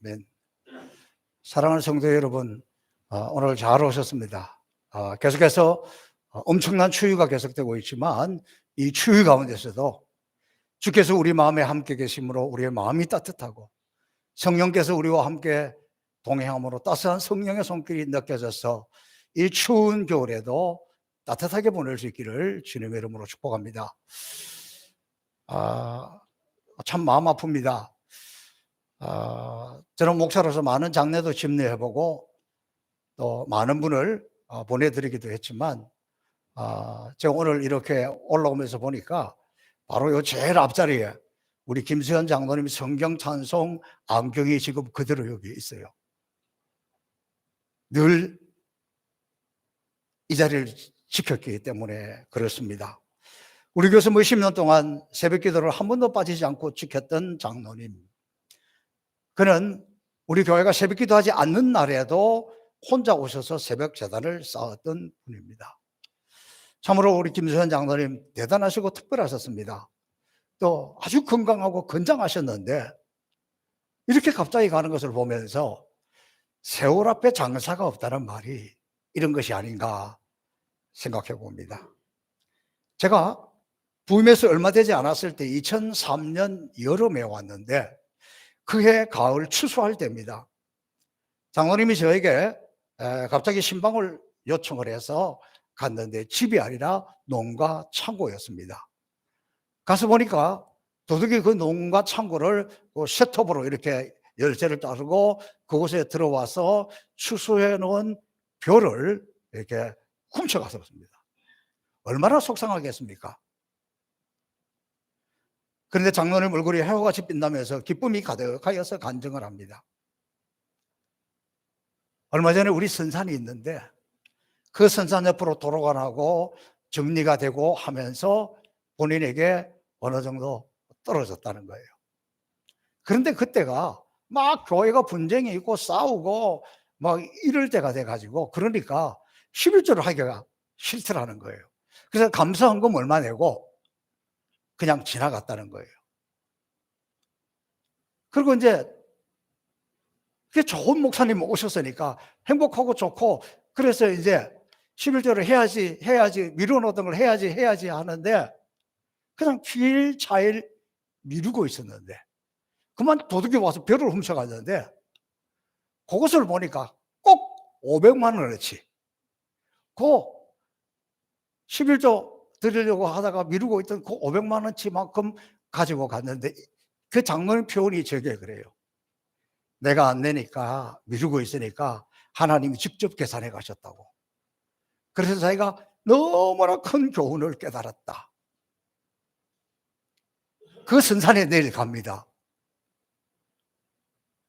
아멘. 사랑하는 성도 여러분, 오늘 잘 오셨습니다. 계속해서 엄청난 추위가 계속되고 있지만 이 추위 가운데서도 주께서 우리 마음에 함께 계심으로 우리의 마음이 따뜻하고 성령께서 우리와 함께 동행함으로 따스한 성령의 손길이 느껴져서 이 추운 겨울에도 따뜻하게 보낼 수 있기를 주님의 이름으로 축복합니다. 참 마음 아픕니다. 저는 목사로서 많은 장례도 집례해보고 또 많은 분을 보내드리기도 했지만 제가 오늘 이렇게 올라오면서 보니까 바로 요 제일 앞자리에 우리 김수현 장로님 성경 찬송 안경이 지금 그대로 여기 있어요. 늘 이 자리를 지켰기 때문에 그렇습니다. 우리 교수 몇십 년 동안 새벽 기도를 한 번도 빠지지 않고 지켰던 장로님, 그는 우리 교회가 새벽 기도하지 않는 날에도 혼자 오셔서 새벽 제단을 쌓았던 분입니다. 참으로 우리 김수현 장로님 대단하시고 특별하셨습니다. 또 아주 건강하고 건장하셨는데 이렇게 갑자기 가는 것을 보면서 세월 앞에 장사가 없다는 말이 이런 것이 아닌가 생각해 봅니다. 제가 부임해서 얼마 되지 않았을 때 2003년 여름에 왔는데 그해 가을 추수할 때입니다. 장로님이 저에게 갑자기 신방을 요청을 해서 갔는데 집이 아니라 농가 창고였습니다. 가서 보니까 도둑이 그 농가 창고를 셋톱으로 이렇게 열쇠를 따르고 그곳에 들어와서 추수해 놓은 벼를 이렇게 훔쳐갔습니다. 얼마나 속상하겠습니까? 그런데 장로님 얼굴이 해와같이 빛나면서 기쁨이 가득하여서 간증을 합니다. 얼마 전에 우리 선산이 있는데 그 선산 옆으로 도로가 나고 정리가 되고 하면서 본인에게 어느 정도 떨어졌다는 거예요. 그런데 그때가 막 교회가 분쟁이 있고 싸우고 막 이럴 때가 돼가지고 그러니까 11조를 하기가 싫더라는 거예요. 그래서 감사헌금 얼마 내고 그냥 지나갔다는 거예요. 그리고 이제 그게 좋은 목사님 오셨으니까 행복하고 좋고 그래서 이제 11조를 해야지 미뤄놓던 걸 해야지 하는데 그냥 7일 차일 미루고 있었는데 그만 도둑이 와서 벼를 훔쳐갔는데 그것을 보니까 꼭 500만 원어치 그 11조 드리려고 하다가 미루고 있던 그 500만 원치만큼 가지고 갔는데 그 장로님 표현이 저게 그래요. 내가 안 내니까 미루고 있으니까 하나님이 직접 계산해 가셨다고. 그래서 자기가 너무나 큰 교훈을 깨달았다. 그 선산에 내일 갑니다.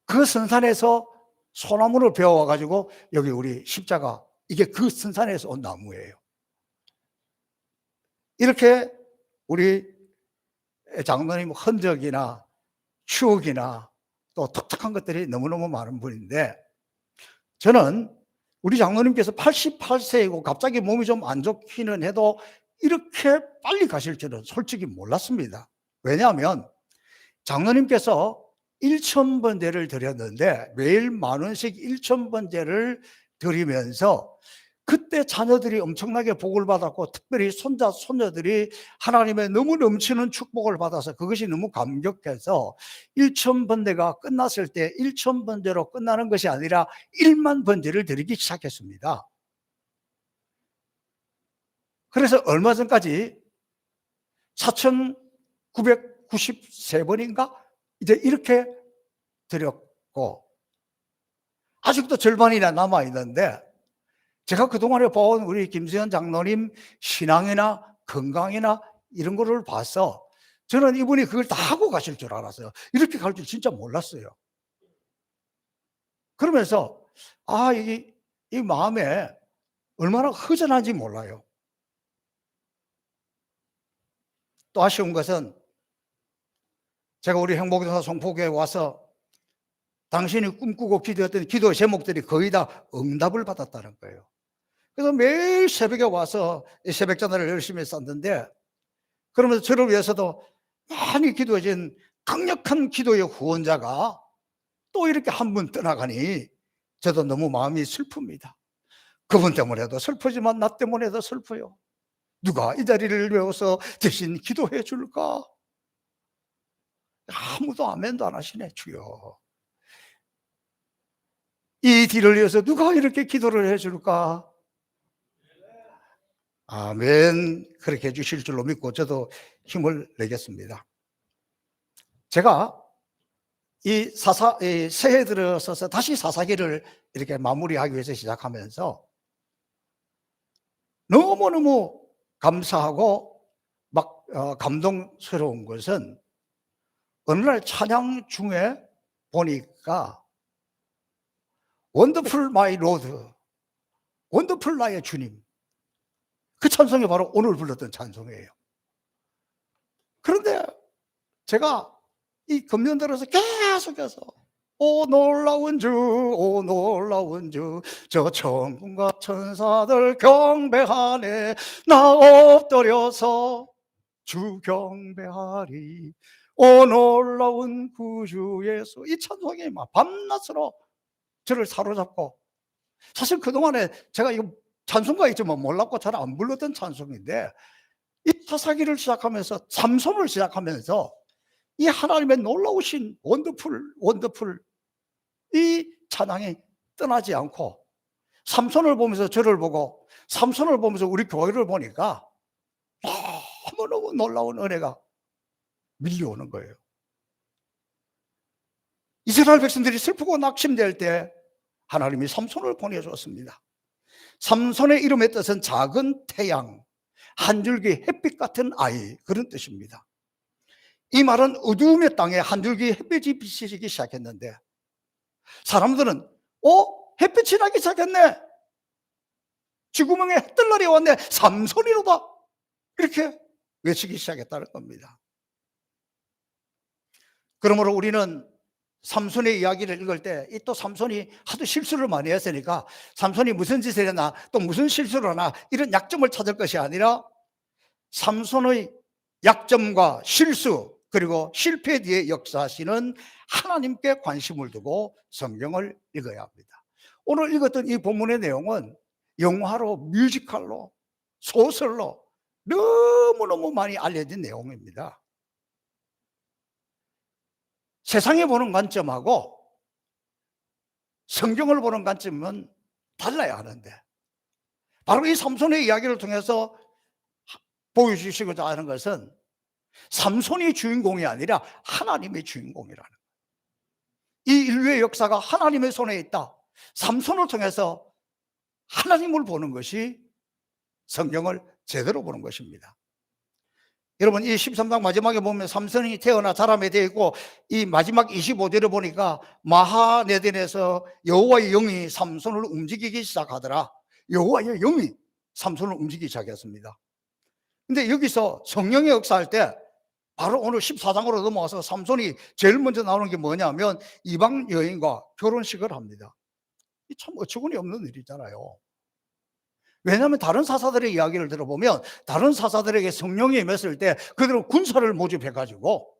그 선산에서 소나무를 베어와 가지고 여기 우리 십자가 이게 그 선산에서 온 나무예요. 이렇게 우리 장로님 흔적이나 추억이나 또 독특한 것들이 너무너무 많은 분인데 저는 우리 장로님께서 88세이고 갑자기 몸이 좀 안 좋기는 해도 이렇게 빨리 가실 줄은 솔직히 몰랐습니다. 왜냐하면 장로님께서 1,000번제를 드렸는데 매일 10,000원씩 1,000번제를 드리면서 그때 자녀들이 엄청나게 복을 받았고 특별히 손자, 손녀들이 하나님의 너무 넘치는 축복을 받아서 그것이 너무 감격해서 1,000번제가 끝났을 때 1,000번제로 끝나는 것이 아니라 1만 번제를 드리기 시작했습니다. 그래서 얼마 전까지 4,993번인가 이제 이렇게 드렸고 아직도 절반이나 남아있는데 제가 그동안에 본 우리 김수현 장로님 신앙이나 건강이나 이런 거를 봐서 저는 이분이 그걸 다 하고 가실 줄 알았어요. 이렇게 갈 줄 진짜 몰랐어요. 그러면서 이 마음에 얼마나 허전한지 몰라요. 또 아쉬운 것은 제가 우리 행복교사 송포교에 와서 당신이 꿈꾸고 기도했던 기도 제목들이 거의 다 응답을 받았다는 거예요. 그래서 매일 새벽에 와서 새벽 전화를 열심히 썼는데 그러면서 저를 위해서도 많이 기도해준 강력한 기도의 후원자가 또 이렇게 한 분 떠나가니 저도 너무 마음이 슬픕니다. 그분 때문에도 슬프지만 나 때문에도 슬퍼요. 누가 이 자리를 외워서 대신 기도해 줄까? 아무도 아멘도 안 하시네. 주여, 이 뒤를 위해서 누가 이렇게 기도를 해 줄까? 아멘. 그렇게 해 주실 줄로 믿고 저도 힘을 내겠습니다. 제가 이 새해 들어서서 다시 사사기를 이렇게 마무리하기 위해서 시작하면서 너무너무 감사하고 막 감동스러운 것은 어느 날 찬양 중에 보니까 원더풀 마이 로드, 원더풀 나의 주님, 그 찬송이 바로 오늘 불렀던 찬송이에요. 그런데 제가 이 금년 들어서 계속해서 오 놀라운 주, 오 놀라운 주, 저 천군과 천사들 경배하네, 나 엎드려서 주 경배하리, 오 놀라운 구주 예수. 이 찬송이 막 밤낮으로 저를 사로잡고, 사실 그동안에 제가 이거 찬송가이지만 몰랐고 잘 안 불렀던 찬송인데, 이 사사기를 시작하면서, 삼손을 시작하면서 이 하나님의 놀라우신 원더풀 이 찬양이 떠나지 않고, 삼손을 보면서 저를 보고, 삼손을 보면서 우리 교회를 보니까 너무너무 놀라운 은혜가 밀려오는 거예요. 이스라엘 백성들이 슬프고 낙심될 때 하나님이 삼손을 보내주었습니다. 삼손의 이름의 뜻은 작은 태양, 한 줄기 햇빛 같은 아이, 그런 뜻입니다. 이 말은 어두움의 땅에 한 줄기 햇빛이 비치기 시작했는데 사람들은 햇빛이 나기 시작했네, 지구멍에 해 뜰 날이 왔네, 삼손이로다, 이렇게 외치기 시작했다는 겁니다. 그러므로 우리는 삼손의 이야기를 읽을 때 이 또 삼손이 하도 실수를 많이 했으니까 삼손이 무슨 짓을 했나, 또 무슨 실수를 하나, 이런 약점을 찾을 것이 아니라 삼손의 약점과 실수 그리고 실패 뒤에 역사하시는 하나님께 관심을 두고 성경을 읽어야 합니다. 오늘 읽었던 이 본문의 내용은 영화로, 뮤지컬로, 소설로 너무너무 많이 알려진 내용입니다. 세상에 보는 관점하고 성경을 보는 관점은 달라야 하는데, 바로 이 삼손의 이야기를 통해서 보여주시고자 하는 것은 삼손이 주인공이 아니라 하나님의 주인공이라는 거예요. 이 인류의 역사가 하나님의 손에 있다, 삼손을 통해서 하나님을 보는 것이 성경을 제대로 보는 것입니다. 여러분, 이 13장 마지막에 보면 삼손이 태어나 자라게 되어 있고, 이 마지막 25절에 보니까 마하네덴에서 여호와의 영이 삼손을 움직이기 시작하더라. 여호와의 영이 삼손을 움직이기 시작했습니다. 근데 여기서 성령의 역사할 때 바로 오늘 14장으로 넘어와서 삼손이 제일 먼저 나오는 게 뭐냐면 이방 여인과 결혼식을 합니다. 이 참 어처구니 없는 일이잖아요. 왜냐하면 다른 사사들의 이야기를 들어보면 다른 사사들에게 성령이 임했을 때 그들은 군사를 모집해 가지고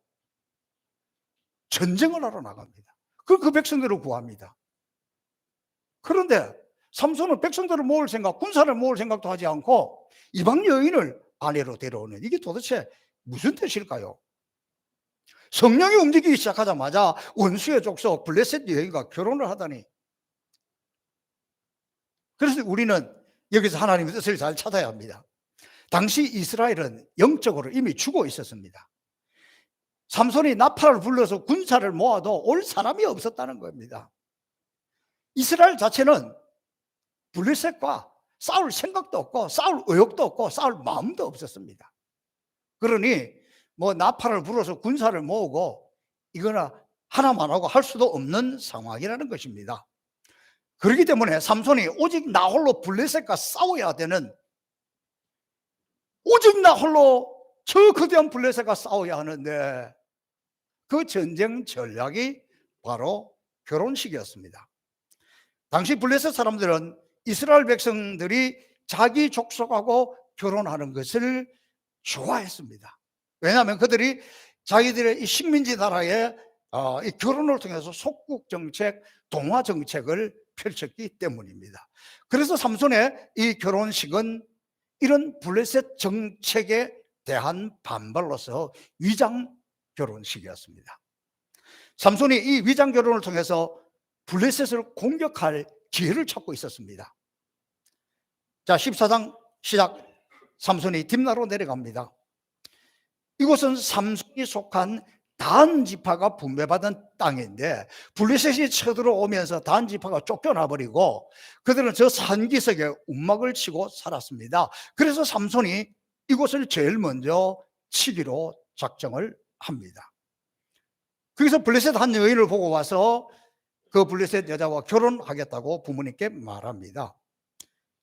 전쟁을 하러 나갑니다. 그 백성들을 구합니다. 그런데 삼손은 백성들을 모을 생각, 군사를 모을 생각도 하지 않고 이방 여인을 아내로 데려오는, 이게 도대체 무슨 뜻일까요? 성령이 움직이기 시작하자마자 원수의 족속 블레셋 여인과 결혼을 하다니. 그래서 우리는 여기서 하나님의 뜻을 잘 찾아야 합니다. 당시 이스라엘은 영적으로 이미 죽어 있었습니다. 삼손이 나팔을 불러서 군사를 모아도 올 사람이 없었다는 겁니다. 이스라엘 자체는 블레셋과 싸울 생각도 없고 싸울 의욕도 없고 싸울 마음도 없었습니다. 그러니 뭐 나팔을 불어서 군사를 모으고 이거나 하나만 하고 할 수도 없는 상황이라는 것입니다. 그렇기 때문에 삼손이 오직 나 홀로 블레셋과 싸워야 되는, 오직 나 홀로 저 거대한 블레셋과 싸워야 하는데 그 전쟁 전략이 바로 결혼식이었습니다. 당시 블레셋 사람들은 이스라엘 백성들이 자기 족속하고 결혼하는 것을 좋아했습니다. 왜냐하면 그들이 자기들의 이 식민지 나라에 이 결혼을 통해서 속국 정책, 동화 정책을 펼쳤기 때문입니다. 그래서 삼손의 이 결혼식은 이런 블레셋 정책에 대한 반발로서 위장 결혼식이었습니다. 삼손이 이 위장 결혼을 통해서 블레셋을 공격할 기회를 찾고 있었습니다. 자, 14장 시작. 삼손이 딥나로 내려갑니다. 이곳은 삼손이 속한 단 지파가 분배받은 땅인데 블레셋이 쳐들어오면서 단 지파가 쫓겨나 버리고 그들은 저 산기슭에 움막을 치고 살았습니다. 그래서 삼손이 이곳을 제일 먼저 치기로 작정을 합니다. 거기서 블레셋 한 여인을 보고 와서 그 블레셋 여자와 결혼하겠다고 부모님께 말합니다.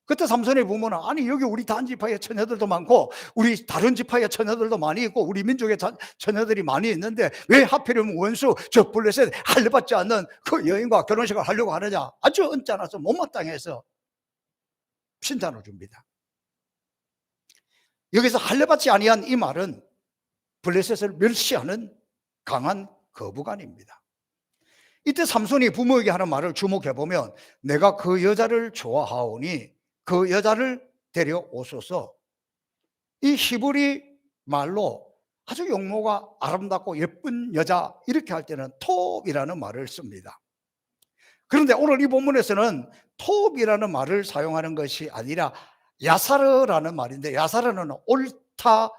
그때 삼손의 부모는 아니 여기 우리 단 지파의 처녀들도 많고 우리 다른 지파의 처녀들도 많이 있고 우리 민족의 처녀들이 많이 있는데 왜 하필이면 원수 저 블레셋 할례받지 않는 그 여인과 결혼식을 하려고 하느냐. 아주 언짢아서 못마땅해서 신탄을 줍니다. 여기서 할례받지 아니한 이 말은 블레셋을 멸시하는 강한 거부감입니다. 이때 삼손이 부모에게 하는 말을 주목해 보면 내가 그 여자를 좋아하오니 그 여자를 데려오소서. 이 히브리 말로 아주 용모가 아름답고 예쁜 여자 이렇게 할 때는 톱이라는 말을 씁니다. 그런데 오늘 이 본문에서는 톱이라는 말을 사용하는 것이 아니라 야사르라는 말인데 야사르는 옳다,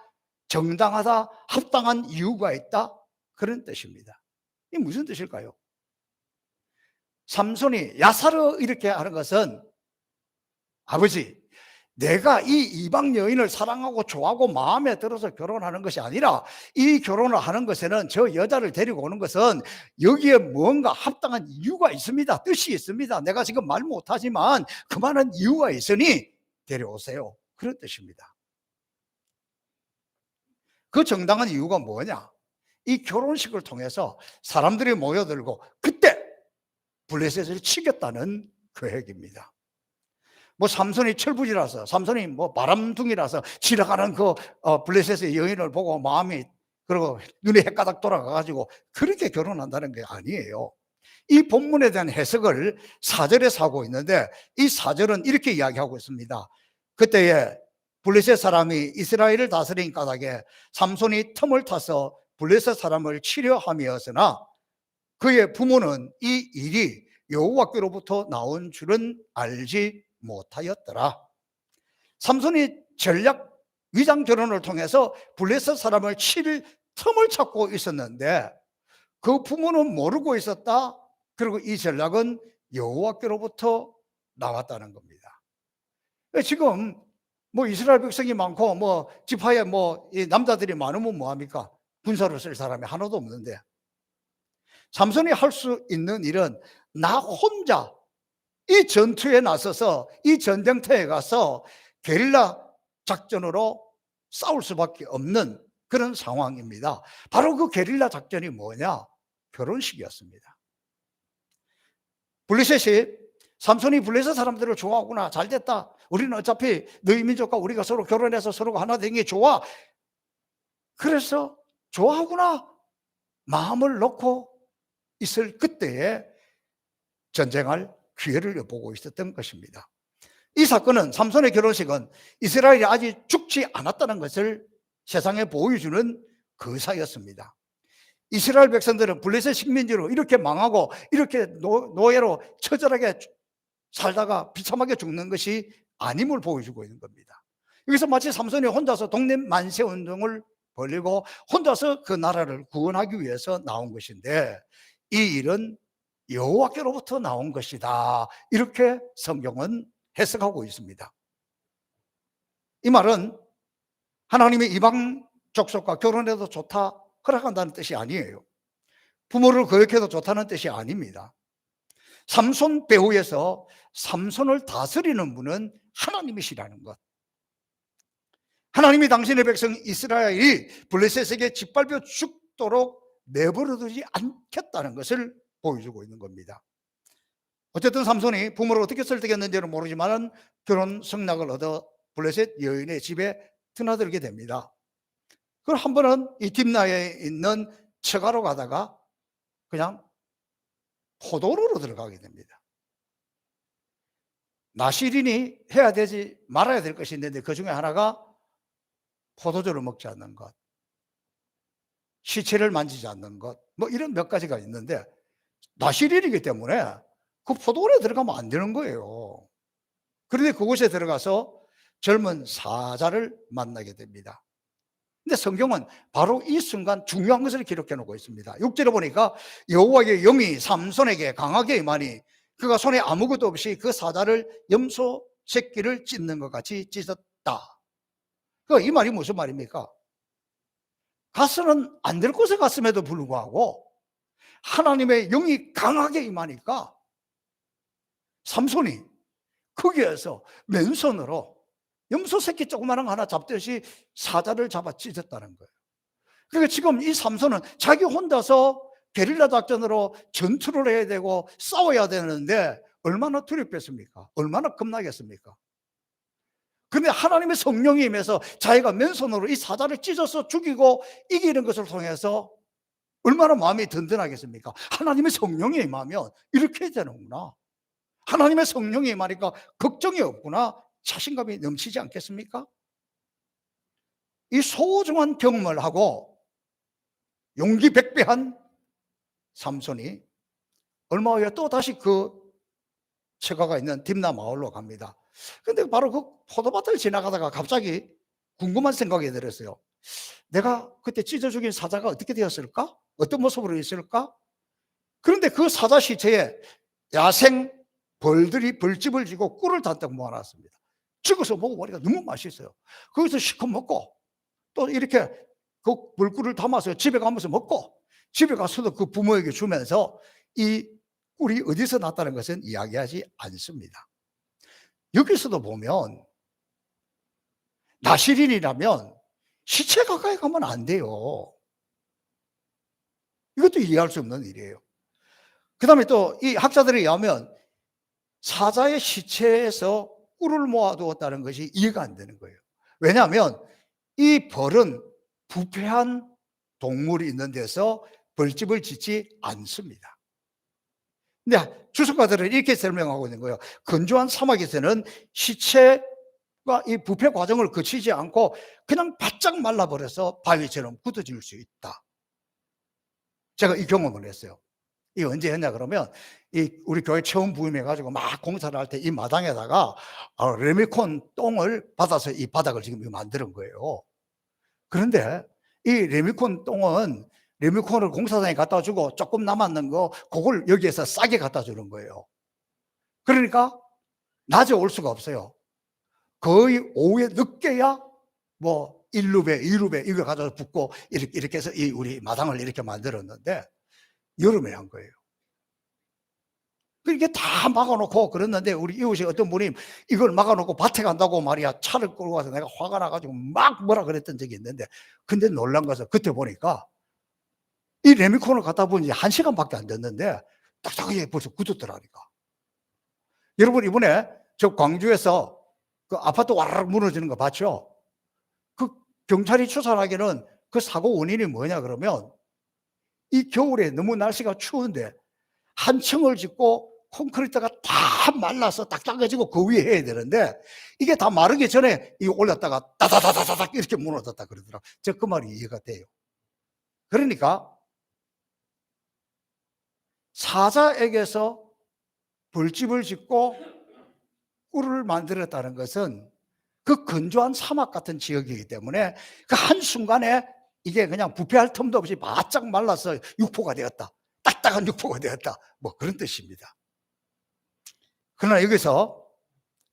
정당하다, 합당한 이유가 있다 그런 뜻입니다. 이게 무슨 뜻일까요? 삼손이 야사르 이렇게 하는 것은 아버지, 내가 이 이방 여인을 사랑하고 좋아하고 마음에 들어서 결혼하는 것이 아니라 이 결혼을 하는 것에는 저 여자를 데리고 오는 것은 여기에 뭔가 합당한 이유가 있습니다. 뜻이 있습니다. 내가 지금 말 못하지만 그만한 이유가 있으니 데려오세요. 그런 뜻입니다. 그 정당한 이유가 뭐냐? 이 결혼식을 통해서 사람들이 모여들고 그때 블레셋을 치겠다는 계획입니다. 뭐 삼손이 철부지라서 삼손이 뭐 바람둥이라서 지나가는 그 블레셋의 여인을 보고 마음이 그리고 눈에 헷가닥 돌아가가지고 그렇게 결혼한다는 게 아니에요. 이 본문에 대한 해석을 4절에서 하고 있는데 이 4절은 이렇게 이야기하고 있습니다. 그때에 블레셋 사람이 이스라엘을 다스린 까닭에 삼손이 틈을 타서 블레셋 사람을 치려 함이었으나 그의 부모는 이 일이 여호와께로부터 나온 줄은 알지 못하였더라. 삼손이 전략 위장 결혼을 통해서 블레셋 사람을 칠 틈을 찾고 있었는데 그 부모는 모르고 있었다. 그리고 이 전략은 여호와께로부터 나왔다는 겁니다. 지금 뭐 이스라엘 백성이 많고 뭐 지파에 뭐 남자들이 많으면 뭐합니까? 군사로 쓸 사람이 하나도 없는데 삼손이 할 수 있는 일은 나 혼자 이 전투에 나서서 이 전쟁터에 가서 게릴라 작전으로 싸울 수밖에 없는 그런 상황입니다. 바로 그 게릴라 작전이 뭐냐? 결혼식이었습니다. 블레셋이 삼손이 블레셋 사람들을 좋아하구나. 잘됐다. 우리는 어차피 너희 민족과 우리가 서로 결혼해서 서로가 하나 되는 게 좋아. 그래서 좋아하구나. 마음을 놓고 있을 그때에 전쟁할 기회를 엿보고 있었던 것입니다. 이 사건은 삼손의 결혼식은 이스라엘이 아직 죽지 않았다는 것을 세상에 보여주는 거사였습니다. 이스라엘 백성들은 블레셋 식민지로 이렇게 망하고 이렇게 노예로 처절하게 살다가 비참하게 죽는 것이 아님을 보여주고 있는 겁니다. 여기서 마치 삼손이 혼자서 동네 만세 운동을 벌이고 혼자서 그 나라를 구원하기 위해서 나온 것인데 이 일은 여호와께로부터 나온 것이다. 이렇게 성경은 해석하고 있습니다. 이 말은 하나님의 이방 족속과 결혼해도 좋다 허락한다는 뜻이 아니에요. 부모를 거역해도 좋다는 뜻이 아닙니다. 삼손 배후에서 삼손을 다스리는 분은 하나님이시라는 것. 하나님이 당신의 백성 이스라엘이 블레셋에게 짓밟혀 죽도록 내버려두지 않겠다는 것을 보여주고 있는 겁니다. 어쨌든 삼손이 부모를 어떻게 설득했는지는 모르지만 결혼 승낙을 얻어 블레셋 여인의 집에 드나들게 됩니다. 그럼 한 번은 이 딥나에 있는 처가로 가다가 그냥 포도로로 들어가게 됩니다. 나시린이 해야 되지 말아야 될 것이 있는데 그 중에 하나가 포도주를 먹지 않는 것, 시체를 만지지 않는 것, 뭐 이런 몇 가지가 있는데 나시린이기 때문에 그 포도원에 들어가면 안 되는 거예요. 그런데 그곳에 들어가서 젊은 사자를 만나게 됩니다. 근데 성경은 바로 이 순간 중요한 것을 기록해 놓고 있습니다. 6절에 보니까 여호와의 영이 삼손에게 강하게 임하니 그가 손에 아무것도 없이 그 사자를 염소 새끼를 찢는 것 같이 찢었다. 이 말이 무슨 말입니까? 가서는 안 될 곳에 갔음에도 불구하고 하나님의 영이 강하게 임하니까 삼손이 거기에서 맨손으로 염소 새끼 조그마한 거 하나 잡듯이 사자를 잡아 찢었다는 거예요. 그러니까 지금 이 삼손은 자기 혼자서 게릴라 작전으로 전투를 해야 되고 싸워야 되는데 얼마나 두렵겠습니까? 얼마나 겁나겠습니까? 그런데 하나님의 성령이 임해서 자기가 맨손으로 이 사자를 찢어서 죽이고 이기는 것을 통해서 얼마나 마음이 든든하겠습니까? 하나님의 성령이 임하면 이렇게 되는구나. 하나님의 성령이 임하니까 걱정이 없구나. 자신감이 넘치지 않겠습니까? 이 소중한 경험을 하고 용기 백배한 삼손이 얼마 후에 또 다시 그 처가가 있는 딥나 마을로 갑니다. 근데 바로 그 포도밭을 지나가다가 갑자기 궁금한 생각이 들었어요. 내가 그때 찢어 죽인 사자가 어떻게 되었을까? 어떤 모습으로 있을까? 그런데 그 사자 시체에 야생 벌들이 벌집을 지고 꿀을 단떡 모아놨습니다. 찍어서 먹어보니까 너무 맛있어요. 거기서 시컷 먹고 또 이렇게 그 벌꿀을 담아서 집에 가면서 먹고 집에 가서도 그 부모에게 주면서 이 꿀이 어디서 났다는 것은 이야기하지 않습니다. 여기서도 보면 나시린이라면 시체 가까이 가면 안 돼요. 이것도 이해할 수 없는 일이에요. 그 다음에 또 이 학자들에 의하면 사자의 시체에서 꿀을 모아두었다는 것이 이해가 안 되는 거예요. 왜냐하면 이 벌은 부패한 동물이 있는 데서 벌집을 짓지 않습니다. 근데 주석가들은 이렇게 설명하고 있는 거예요. 건조한 사막에서는 시체가 이 부패 과정을 거치지 않고 그냥 바짝 말라버려서 바위처럼 굳어질 수 있다. 제가 이 경험을 했어요. 이 언제 했냐 그러면 우리 교회 처음 부임해가지고 막 공사를 할 때 이 마당에다가 레미콘 똥을 받아서 이 바닥을 지금 만드는 거예요. 그런데 이 레미콘 똥은 레미콘을 공사장에 갖다 주고 조금 남았는 거 그걸 여기에서 싸게 갖다 주는 거예요. 그러니까 낮에 올 수가 없어요. 거의 오후에 늦게야 뭐 1루베, 2루베 이거 가져서 붓고 이렇게 해서 우리 마당을 이렇게 만들었는데 여름에 한 거예요. 이게 다 막아놓고 그랬는데 우리 이웃이 어떤 분이 이걸 막아놓고 밭에 간다고 말이야 차를 끌고 가서 내가 화가 나가지고 막 뭐라 그랬던 적이 있는데 근데 놀란 것은 그때 보니까 이 레미콘을 갖다 보니 1시간밖에 안 됐는데 딱딱하게 벌써 굳었더라니까. 여러분 이번에 저 광주에서 그 아파트 와르르 무너지는 거 봤죠? 그 경찰이 추산하기는 그 사고 원인이 뭐냐 그러면 이 겨울에 너무 날씨가 추운데 한 층을 짓고 콘크리트가 다 말라서 딱딱해지고 그 위에 해야 되는데 이게 다 마르기 전에 이 올렸다가 따다다다닥 이렇게 무너졌다 그러더라고요. 저 그 말이 이해가 돼요. 그러니까 사자에게서 벌집을 짓고 꿀을 만들었다는 것은 그 건조한 사막 같은 지역이기 때문에 그 한순간에 이게 그냥 부패할 틈도 없이 바짝 말라서 육포가 되었다. 딱딱한 육포가 되었다. 뭐 그런 뜻입니다. 그러나 여기서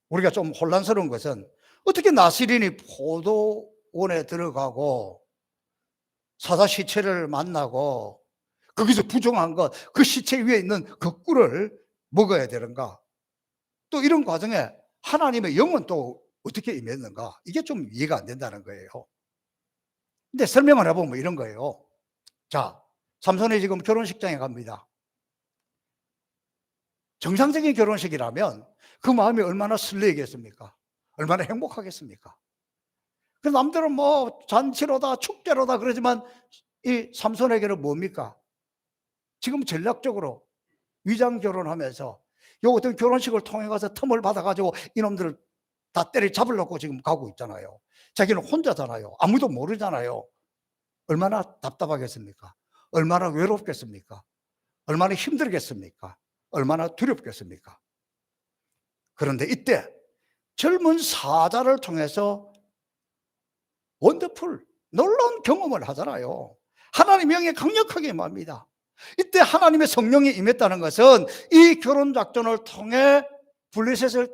우리가 좀 혼란스러운 것은 어떻게 나시린이 포도원에 들어가고 사자 시체를 만나고 거기서 부정한 것, 그 시체 위에 있는 그 꿀을 먹어야 되는가? 또 이런 과정에 하나님의 영은 또 어떻게 임했는가? 이게 좀 이해가 안 된다는 거예요. 근데 설명을 해보면 이런 거예요. 자, 삼손이 지금 결혼식장에 갑니다. 정상적인 결혼식이라면 그 마음이 얼마나 설레겠습니까? 얼마나 행복하겠습니까? 그 남들은 뭐 잔치로다 축제로다 그러지만 이 삼손에게는 뭡니까? 지금 전략적으로 위장 결혼하면서 요 어떤 결혼식을 통해 가서 틈을 받아가지고 이놈들을 다 때려 잡으려고 지금 가고 있잖아요. 자기는 혼자잖아요. 아무도 모르잖아요. 얼마나 답답하겠습니까? 얼마나 외롭겠습니까? 얼마나 힘들겠습니까? 얼마나 두렵겠습니까? 그런데 이때 젊은 사자를 통해서 원더풀, 놀라운 경험을 하잖아요. 하나님의 영이 강력하게 임합니다. 이때 하나님의 성령이 임했다는 것은 이 결혼 작전을 통해 블레셋을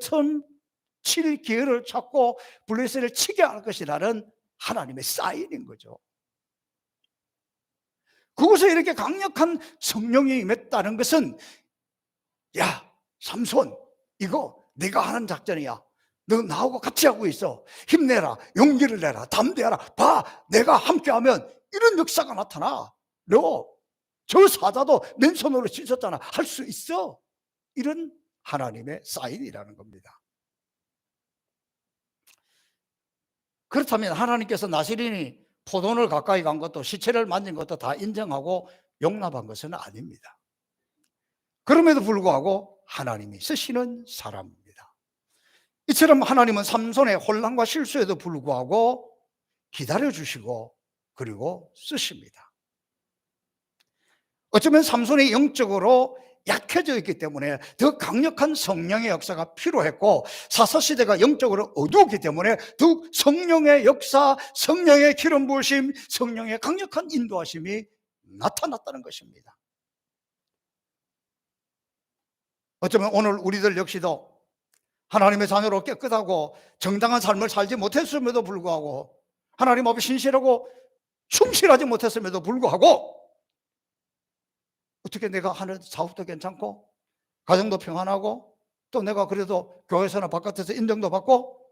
칠 기회를 찾고 블레셋을 치게 할 것이라는 하나님의 사인인 거죠. 그곳에 이렇게 강력한 성령이 임했다는 것은, 야, 삼손, 이거 네가 하는 작전이야. 너 나하고 같이 하고 있어. 힘내라, 용기를 내라, 담대하라. 봐, 내가 함께하면 이런 역사가 나타나. 너 저 사자도 맨손으로 찢었잖아. 할 수 있어. 이런 하나님의 사인이라는 겁니다. 그렇다면 하나님께서 나시린이 포도원을 가까이 간 것도 시체를 만진 것도 다 인정하고 용납한 것은 아닙니다. 그럼에도 불구하고 하나님이 쓰시는 사람입니다. 이처럼 하나님은 삼손의 혼란과 실수에도 불구하고 기다려주시고 그리고 쓰십니다. 어쩌면 삼손이 영적으로 약해져 있기 때문에 더 강력한 성령의 역사가 필요했고, 사사시대가 영적으로 어두웠기 때문에 더욱 성령의 역사, 성령의 기름 부으심, 성령의 강력한 인도하심이 나타났다는 것입니다. 어쩌면 오늘 우리들 역시도 하나님의 자녀로 깨끗하고 정당한 삶을 살지 못했음에도 불구하고, 하나님 앞에 신실하고 충실하지 못했음에도 불구하고, 어떻게 내가 하는 사업도 괜찮고 가정도 평안하고 또 내가 그래도 교회에서나 바깥에서 인정도 받고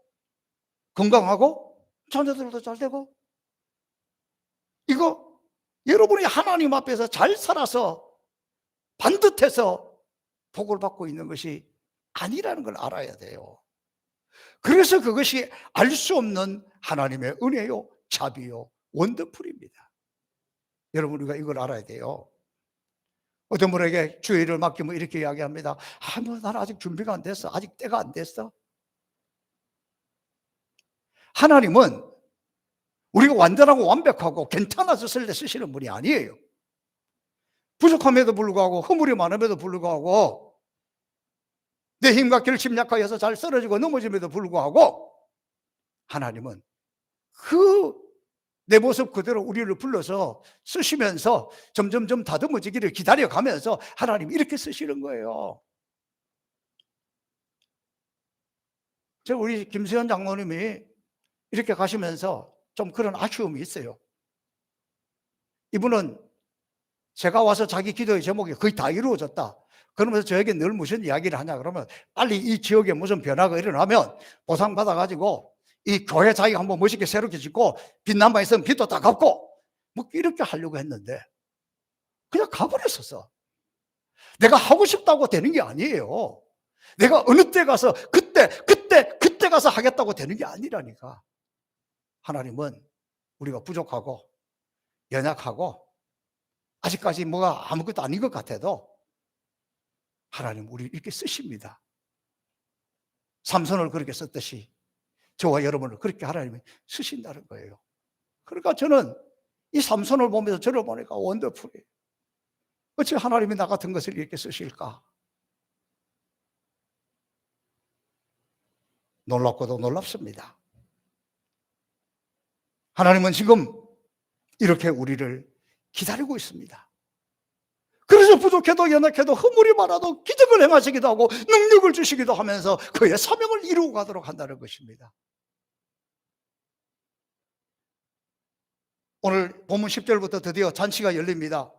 건강하고 자녀들도 잘 되고, 이거 여러분이 하나님 앞에서 잘 살아서 반듯해서 복을 받고 있는 것이 아니라는 걸 알아야 돼요. 그래서 그것이 알 수 없는 하나님의 은혜요, 자비요, 원더풀입니다. 여러분, 우리가 이걸 알아야 돼요. 어떤 분에게 주의를 맡기면 이렇게 이야기합니다. 나는 아직 준비가 안 됐어. 아직 때가 안 됐어. 하나님은 우리가 완전하고 완벽하고 괜찮아서 쓸 때 쓰시는 분이 아니에요. 부족함에도 불구하고, 허물이 많음에도 불구하고, 내 힘과 결심 약하여서 잘 쓰러지고 넘어짐에도 불구하고, 하나님은 내 모습 그대로 우리를 불러서 쓰시면서 점점점 다듬어지기를 기다려가면서 하나님 이렇게 쓰시는 거예요. 우리 김수현 장로님이 이렇게 가시면서 좀 그런 아쉬움이 있어요. 이분은 제가 와서 자기 기도의 제목이 거의 다 이루어졌다, 그러면서 저에게 늘 무슨 이야기를 하냐 그러면, 빨리 이 지역에 무슨 변화가 일어나면 보상받아가지고 이 교회 자기가 한번 멋있게 새롭게 짓고 빚난방 있으면 빚도 다 갚고 뭐 이렇게 하려고 했는데 그냥 가버렸었어. 내가 하고 싶다고 되는 게 아니에요. 내가 어느 때 가서 그때 가서 하겠다고 되는 게 아니라니까. 하나님은 우리가 부족하고 연약하고 아직까지 뭐가 아무것도 아닌 것 같아도 하나님 우리 이렇게 쓰십니다. 삼손을 그렇게 썼듯이 저와 여러분을 그렇게 하나님이 쓰신다는 거예요. 그러니까 저는 이 삼손을 보면서 저를 보니까 원더풀이에요. 어찌 하나님이 나 같은 것을 이렇게 쓰실까? 놀랍고도 놀랍습니다. 하나님은 지금 이렇게 우리를 기다리고 있습니다. 그래서 부족해도 연약해도 허물이 많아도 기적을 행하시기도 하고 능력을 주시기도 하면서 그의 사명을 이루어 가도록 한다는 것입니다. 오늘 본문 10절부터 드디어 잔치가 열립니다.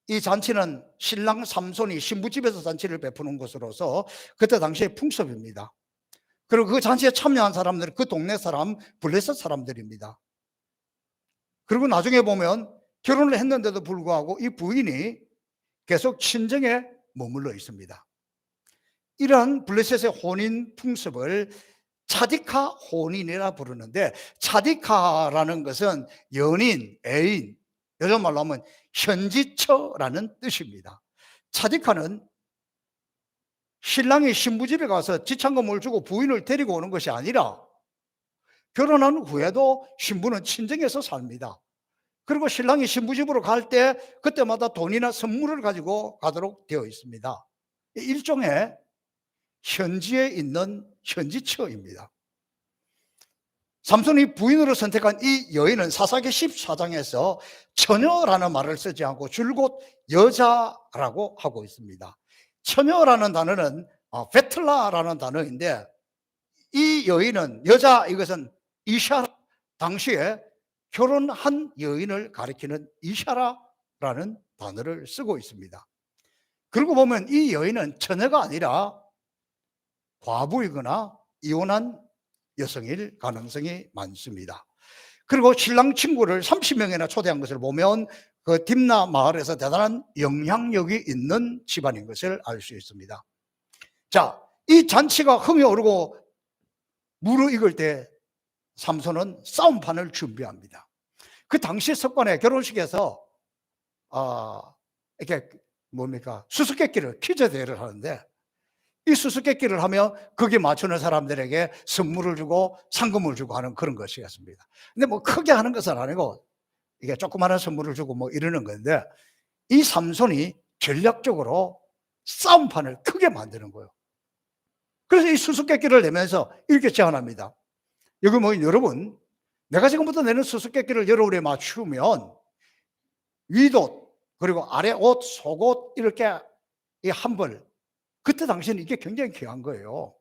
이 잔치는 신랑 삼손이 신부집에서 잔치를 베푸는 것으로서 그때 당시의 풍습입니다. 그리고 그 잔치에 참여한 사람들은 그 동네 사람, 블레셋 사람들입니다. 그리고 나중에 보면 결혼을 했는데도 불구하고 이 부인이 계속 친정에 머물러 있습니다. 이러한 블레셋의 혼인 풍습을 차디카 혼인이라 부르는데, 차디카라는 것은 연인, 애인, 요즘 말로 하면 현지처라는 뜻입니다. 차디카는 신랑이 신부 집에 가서 지참금을 주고 부인을 데리고 오는 것이 아니라 결혼한 후에도 신부는 친정에서 삽니다. 그리고 신랑이 신부 집으로 갈 때 그때마다 돈이나 선물을 가지고 가도록 되어 있습니다. 일종의 현지에 있는 현지처입니다. 삼손이 부인으로 선택한 이 여인은 사사기 14장에서 처녀라는 말을 쓰지 않고 줄곧 여자라고 하고 있습니다. 처녀라는 단어는 베틀라라는 단어인데, 이 여인은 여자, 이것은 이샤, 당시에 결혼한 여인을 가리키는 이샤라라는 단어를 쓰고 있습니다. 그리고 보면 이 여인은 처녀가 아니라 과부이거나 이혼한 여성일 가능성이 많습니다. 그리고 신랑 친구를 30명이나 초대한 것을 보면 그 딥나 마을에서 대단한 영향력이 있는 집안인 것을 알 수 있습니다. 자, 이 잔치가 흥이 오르고 무르익을 때 삼손은 싸움판을 준비합니다. 그 당시 습관에 결혼식에서 이렇게 수수께끼를, 퀴즈 대회를 하는데, 이 수수께끼를 하며 거기에 맞추는 사람들에게 선물을 주고 상금을 주고 하는 그런 것이었습니다. 근데 뭐 크게 하는 것은 아니고 이게 조그마한 선물을 주고 뭐 이러는 건데, 이 삼손이 전략적으로 싸움판을 크게 만드는 거예요. 그래서 이 수수께끼를 내면서 이렇게 제안합니다. 여기 뭐 여러분, 내가 지금부터 내는 수수께끼를 여러분에 맞추면 윗옷 그리고 아래 옷, 속옷 이렇게 이 한 벌, 그때 당시에는 이게 굉장히 귀한 거예요.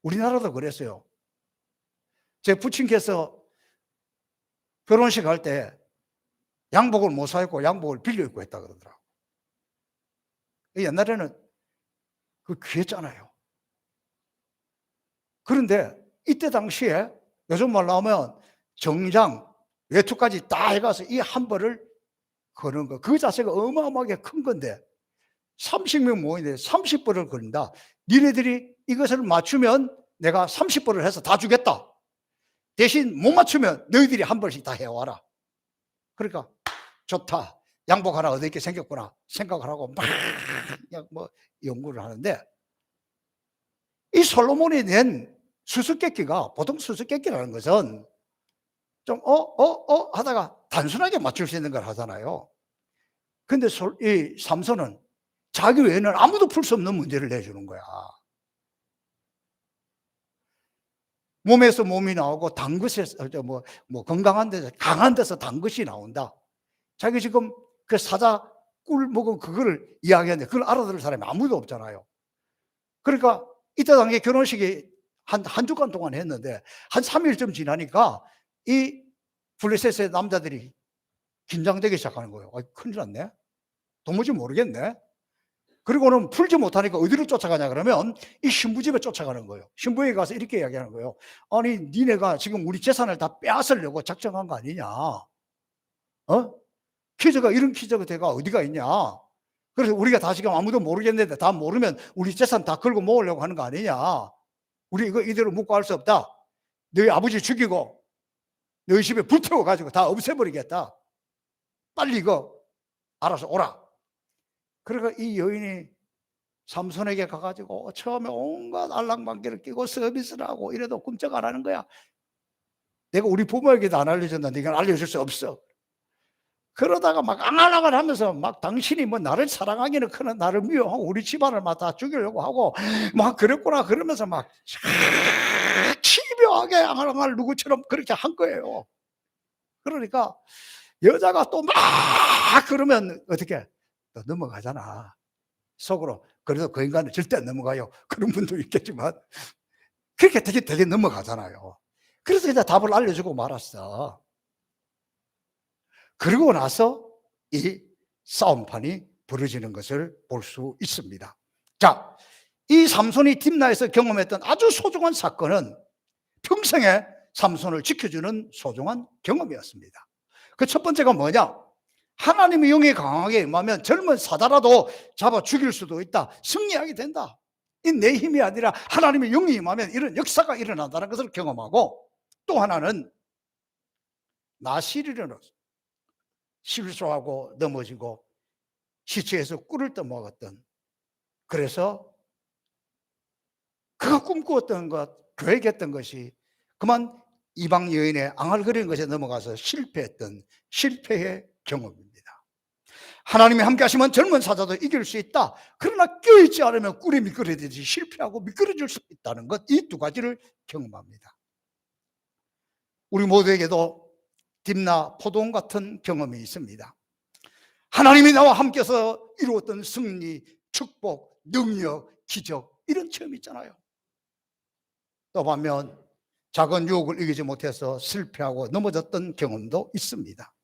우리나라도 그랬어요. 제 부친께서 결혼식 할 때 양복을 못 사입고 양복을 빌려 입고 했다 그러더라고요. 옛날에는 그 귀했잖아요. 그런데 이때 당시에 요즘 말로 하면 정장, 외투까지 다 해가서 이 한 벌을 거는 거, 그 자체가 어마어마하게 큰 건데 30명 모이는데 30벌을 거린다. 니네들이 이것을 맞추면 내가 30벌을 해서 다 주겠다. 대신 못 맞추면 너희들이 한 벌씩 다 해와라. 그러니까 좋다, 양복 하나 얻을 게 생겼구나 생각을 하고 막 뭐 연구를 하는데, 이 솔로몬이 낸 수수께끼가, 보통 수수께끼라는 것은 좀 하다가 단순하게 맞출 수 있는 걸 하잖아요. 근데 이 삼손은 자기 외에는 아무도 풀 수 없는 문제를 내주는 거야. 몸에서 몸이 나오고 단 것에서 뭐 건강한 데서, 강한 데서 단 것이 나온다. 자기 지금 그 사자 꿀 먹은 그거를 이야기하는데 그걸 알아들을 사람이 아무도 없잖아요. 그러니까 이때 당시에 결혼식이 한 주간 동안 했는데 한 3일쯤 지나니까 이 블레셋의 남자들이 긴장되기 시작하는 거예요. 큰일 났네, 도무지 모르겠네. 그리고는 풀지 못하니까 어디로 쫓아가냐 그러면 이 신부 집에 쫓아가는 거예요. 신부에게 가서 이렇게 이야기하는 거예요. 아니 니네가 지금 우리 재산을 다 빼앗으려고 작정한 거 아니냐? 퀴즈가, 이런 퀴즈가 대가 어디가 있냐? 그래서 우리가 다 지금 아무도 모르겠는데 다 모르면 우리 재산 다 걸고 모으려고 하는 거 아니냐? 우리 이거 이대로 묵고 할 수 없다. 너희 아버지 죽이고 너희 집에 불태워 가지고 다 없애버리겠다. 빨리 이거 알아서 오라. 그러니까 이 여인이 삼손에게 가가지고 처음에 온갖 알랑방귀를 끼고 서비스를 하고 이래도 꿈쩍 안 하는 거야. 내가 우리 부모에게도 안 알려줬는데 이건 알려줄 수 없어. 그러다가 막 앙알랑을 하면서 막 당신이 뭐 나를 사랑하기는 커나 나를 미워하고 우리 집안을 막 다 죽이려고 하고 막 그랬구나 그러면서 막 치묘하게 앙알랑을 누구처럼 그렇게 한 거예요. 그러니까 여자가 또 막 그러면 어떻게 또 넘어가잖아 속으로. 그래서 그 인간은 절대 안 넘어가요. 그런 분도 있겠지만 그렇게 되게 넘어가잖아요. 그래서 이제 답을 알려주고 말았어. 그러고 나서 이 싸움판이 벌어지는 것을 볼 수 있습니다. 자, 이 삼손이 딥나에서 경험했던 아주 소중한 사건은 평생에 삼손을 지켜주는 소중한 경험이었습니다. 그 첫 번째가 뭐냐? 하나님의 영이 강하게 임하면 젊은 사자라도 잡아 죽일 수도 있다. 승리하게 된다. 이 내 힘이 아니라 하나님의 영이 임하면 이런 역사가 일어난다는 것을 경험하고, 또 하나는 나실이라는 실수하고 넘어지고 시체에서 꿀을 떠먹었던, 그래서 그가 꿈꾸었던 것, 계획했던 것이 그만 이방 여인의 앙알거리는 것에 넘어가서 실패했던 실패의 경험입니다. 하나님이 함께 하시면 젊은 사자도 이길 수 있다. 그러나 껴있지 않으면 꿀이 미끄러지듯이 실패하고 미끄러질 수 있다는 것, 이 두 가지를 경험합니다. 우리 모두에게도 딥나 포도원 같은 경험이 있습니다. 하나님이 나와 함께서 이루었던 승리, 축복, 능력, 기적, 이런 체험이 있잖아요. 또 반면 작은 유혹을 이기지 못해서 실패하고 넘어졌던 경험도 있습니다.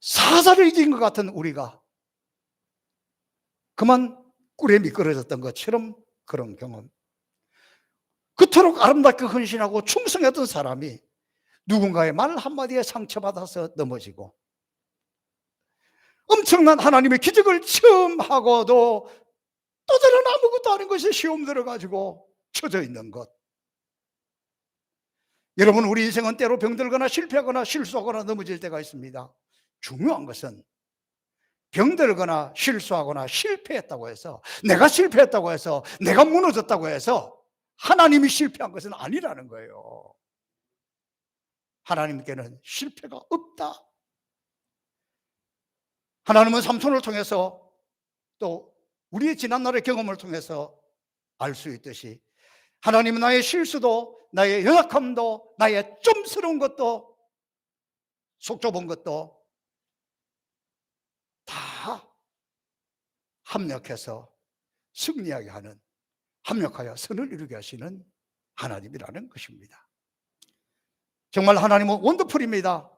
사자를 이긴 것 같은 우리가 그만 꿀에 미끄러졌던 것처럼 그런 경험, 그토록 아름답게 헌신하고 충성했던 사람이 누군가의 말 한마디에 상처받아서 넘어지고, 엄청난 하나님의 기적을 처음 하고도 또 다른 아무것도 아닌 것에 시험 들어가지고 처져 있는 것. 여러분, 우리 인생은 때로 병들거나 실패하거나 실수하거나 넘어질 때가 있습니다. 중요한 것은 병들거나 실수하거나 실패했다고 해서, 내가 실패했다고 해서, 내가 무너졌다고 해서 하나님이 실패한 것은 아니라는 거예요. 하나님께는 실패가 없다. 하나님은 삼손을 통해서, 또 우리의 지난날의 경험을 통해서 알 수 있듯이, 하나님은 나의 실수도, 나의 연약함도, 나의 좀스러운 것도, 속 좁은 것도 다 합력해서 승리하게 하는, 합력하여 선을 이루게 하시는 하나님이라는 것입니다. 정말 하나님은 원더풀입니다.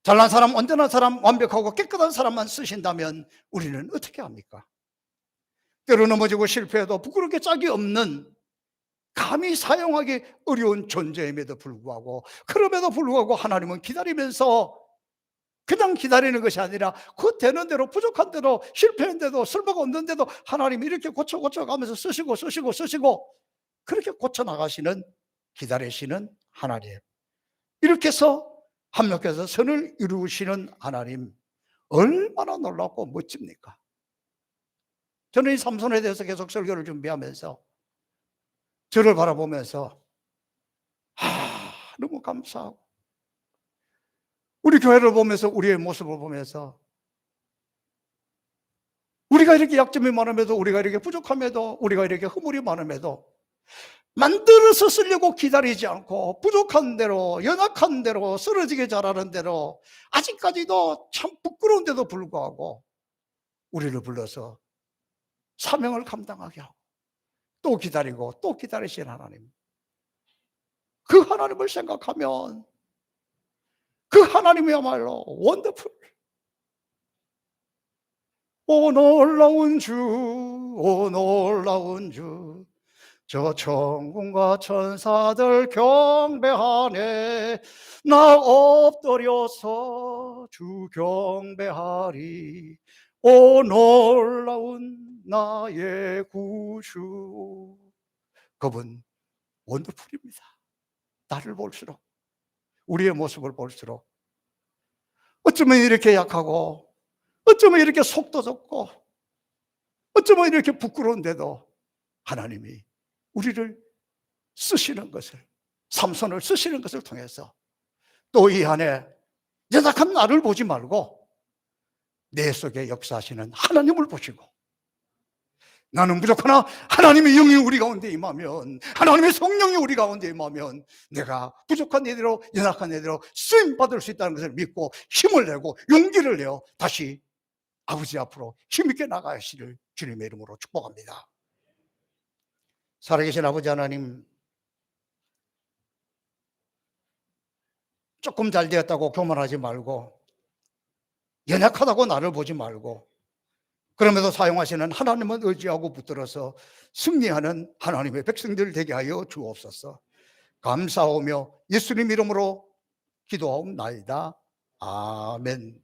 잘난 사람, 온전한 사람, 완벽하고 깨끗한 사람만 쓰신다면 우리는 어떻게 합니까? 때로 넘어지고 실패해도 부끄럽게 짝이 없는, 감히 사용하기 어려운 존재임에도 불구하고, 그럼에도 불구하고 하나님은 기다리면서, 그냥 기다리는 것이 아니라 그 되는 대로, 부족한 대로, 실패했는데도, 쓸모가 없는데도 하나님이 이렇게 고쳐가면서 쓰시고 그렇게 고쳐나가시는, 기다리시는 하나님, 이렇게 해서 합력해서 선을 이루시는 하나님, 얼마나 놀랍고 멋집니까? 저는 이 삼손에 대해서 계속 설교를 준비하면서 저를 바라보면서 너무 감사하고, 우리 교회를 보면서, 우리의 모습을 보면서, 우리가 이렇게 약점이 많음에도, 우리가 이렇게 부족함에도, 우리가 이렇게 허물이 많음에도 만들어서 쓰려고 기다리지 않고, 부족한 대로, 연약한 대로, 쓰러지게 잘하는 대로, 아직까지도 참 부끄러운데도 불구하고 우리를 불러서 사명을 감당하게 하고 또 기다리고 또 기다리신 하나님, 그 하나님을 생각하면 그 하나님이야말로 원더풀. 오 놀라운 주, 오 놀라운 주, 저 천군과 천사들 경배하네. 나 엎드려서 주 경배하리. 오 놀라운 나의 구주. 그분 원더풀입니다. 나를 볼수록, 우리의 모습을 볼수록 어쩌면 이렇게 약하고, 어쩌면 이렇게 속도 좁고, 어쩌면 이렇게 부끄러운데도 하나님이 우리를 쓰시는 것을, 삼손을 쓰시는 것을 통해서 또 이 안에 연약한 나를 보지 말고 내 속에 역사하시는 하나님을 보시고, 나는 부족하나 하나님의 영이 우리 가운데 임하면, 하나님의 성령이 우리 가운데 임하면 내가 부족한 애대로, 연약한 애대로 쓰임받을 수 있다는 것을 믿고 힘을 내고 용기를 내어 다시 아버지 앞으로 힘있게 나가시를 주님의 이름으로 축복합니다. 살아계신 아버지 하나님, 조금 잘 되었다고 교만하지 말고, 연약하다고 나를 보지 말고, 그럼에도 사용하시는 하나님은 의지하고 붙들어서 승리하는 하나님의 백성들 되게 하여 주옵소서. 감사하며 예수님 이름으로 기도하옵나이다. 아멘.